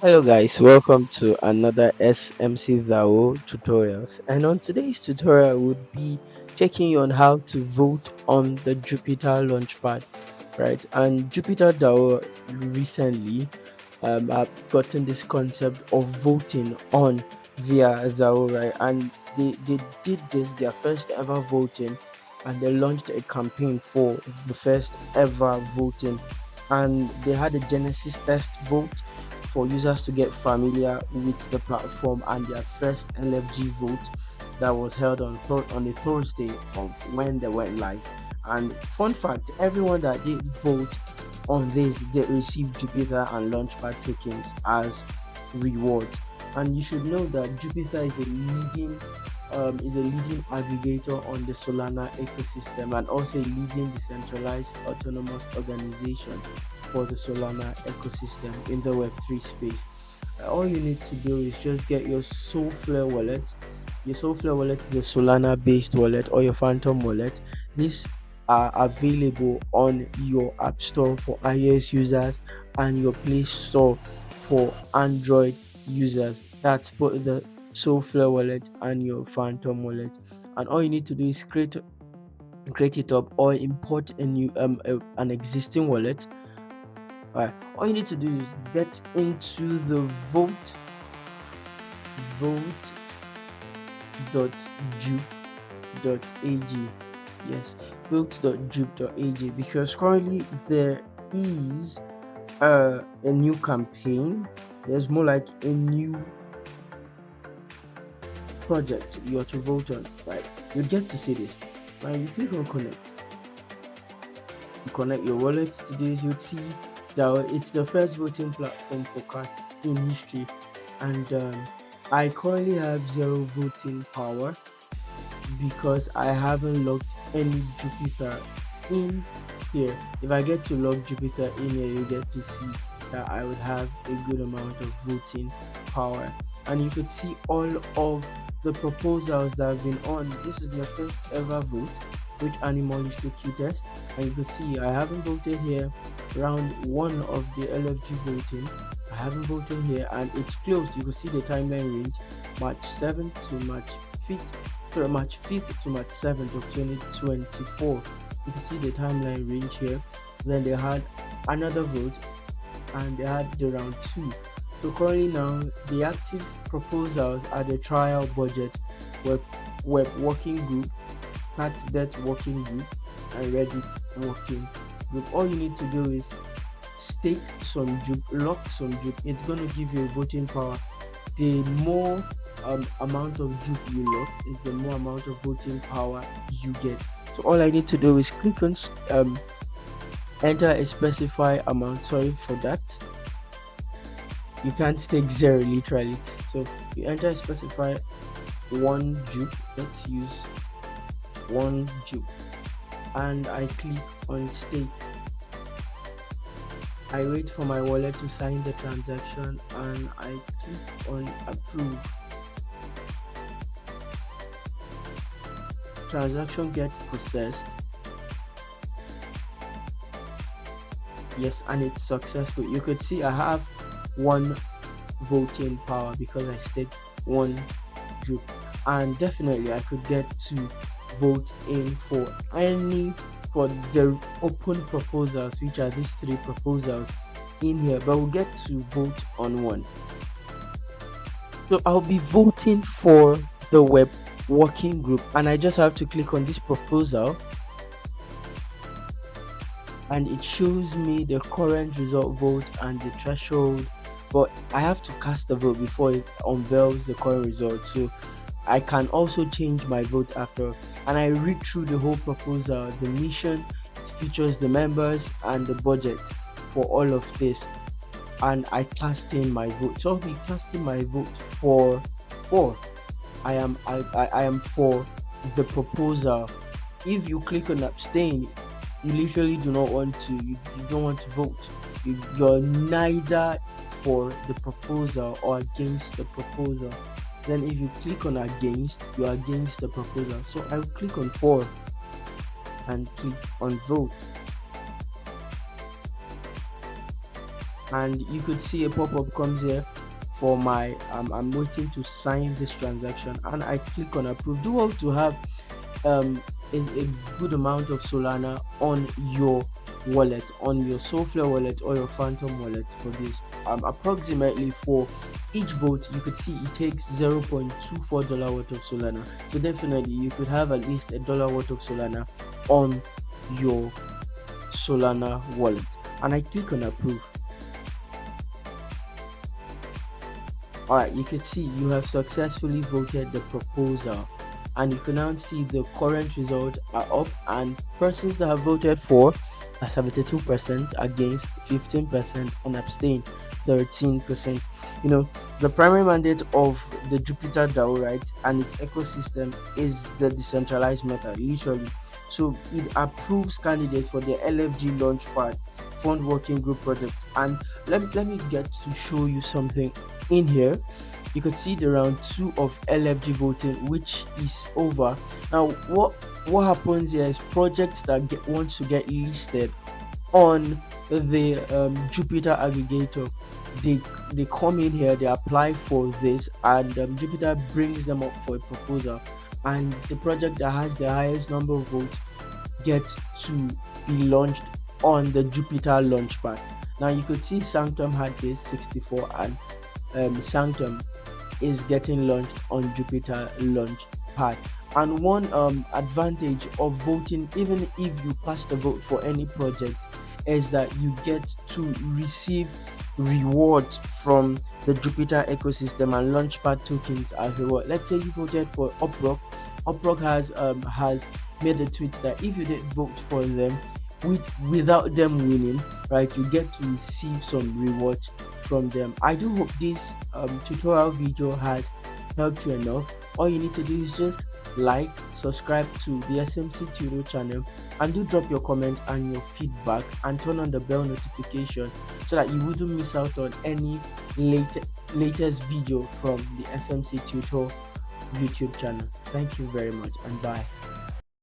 Hello guys, welcome to another SMC DAO tutorials. And on today's tutorial would be checking you on how to vote on the Jupiter Launchpad, right? And Jupiter DAO recently have gotten this concept of voting on via DAO, right? And they did this their first ever voting, and they launched a campaign for the first ever voting, and they had a Genesis test vote for users to get familiar with the platform, and their first LFG vote that was held on the Thursday of when they went live. And fun fact, everyone that did vote on this they received Jupiter and Launchpad tokens as rewards. And you should know that Jupiter is a leading aggregator on the Solana ecosystem, and also a leading decentralized autonomous organization for the Solana ecosystem in the Web3 space. All you need to do is just get your Solflare wallet. Your Solflare wallet is a Solana-based wallet, or your Phantom wallet. These are available on your App Store for iOS users and your Play Store for Android users. That's both the Solflare wallet and your Phantom wallet. And all you need to do is create it up or import a new an existing wallet. Alright, all you need to do is get into the vote.jupe.ag. Yes, vote.jupe.ag, because currently there is a new campaign. There's more like a new project you are to vote on, right? You get to see this. Right, you click on connect. You connect your wallet to this, you'd see that it's the first voting platform for cats in history. And I currently have zero voting power because I haven't logged any Jupiter in here. If I get to log Jupiter in here, you get to see that I would have a good amount of voting power. And you could see all of the proposals that have been on. This is their first ever vote, which animal is the cutest. And you could see I haven't voted here. Round one of the LFG voting, I haven't voted here, and it's closed. You can see the timeline range, March 7th to March 5th to March 7th of 2024. You can see the timeline range here. Then they had another vote, and they had the round two. So currently now the active proposals are the trial budget, web working group, cat debt working group, and Reddit working group. All you need to do is stake some jupe, lock some jupe. It's going to give you a voting power. The more amount of jupe you lock is the more amount of voting power you get. So all I need to do is click on enter a specified amount. Sorry for that, you can't stake zero literally. So you enter a specified one jupe. Let's use one jupe, and I click on stake. I wait for my wallet to sign the transaction, and I click on approve. Transaction gets processed. Yes, and it's successful. You could see I have one voting power because I staked one jupe, and definitely I could get to vote in for the open proposals, which are these three proposals in here, but we'll get to vote on one. So I'll be voting for the web working group, and I just have to click on this proposal, and it shows me the current result vote and the threshold, but I have to cast a vote before it unveils the current result. So I can also change my vote after. And I read through the whole proposal, the mission, it features the members and the budget for all of this, and I cast in my vote. So I'll be casting my vote for I am for the proposal. If you click on abstain, you literally do not want to you don't want to vote. You're neither for the proposal or against the proposal. Then if you click on against, you're against the proposal. So I'll click on for and click on vote. and you could see a pop-up comes here for my I'm waiting to sign this transaction, and I click on approve. Do want to have um a good amount of Solana on your wallet, on your Solflare wallet or your Phantom wallet for this. Approximately for each vote, you could see it takes $0.24 worth of Solana. So definitely you could have at least $1 worth of Solana on your Solana wallet. And I click on approve. Alright, you can see you have successfully voted the proposal, and you can now see the current results are up, and persons that have voted for are 72%, against 15%, and abstain 13%. You know, the primary mandate of the Jupiter DAO, right, and its ecosystem is the decentralized method, literally. So it approves candidates for the LFG Launchpad Fund Working Group project. And let me get to show you something in here. You could see the round 2 of LFG voting, which is over. Now what happens here is projects that want to get listed on the Jupiter aggregator, they come in here, they apply for this, and Jupiter brings them up for a proposal, and the project that has the highest number of votes gets to be launched on the Jupiter Launchpad. Now you could see Sanctum had this 64, and Sanctum is getting launched on Jupiter Launchpad. And one advantage of voting, even if you pass the vote for any project, is that you get to receive rewards from the Jupiter ecosystem and Launchpad tokens as reward. Let's say you voted for Uprock. Uprock has made a tweet that if you did vote for them without them winning, right, you get to receive some rewards from them. I do hope this tutorial video has helped you enough. All you need to do is just like, subscribe to the SMC Tutorial channel, and do drop your comment and your feedback, and turn on the bell notification so that you wouldn't miss out on any latest video from the SMC Tutorial YouTube channel. Thank you very much, and bye.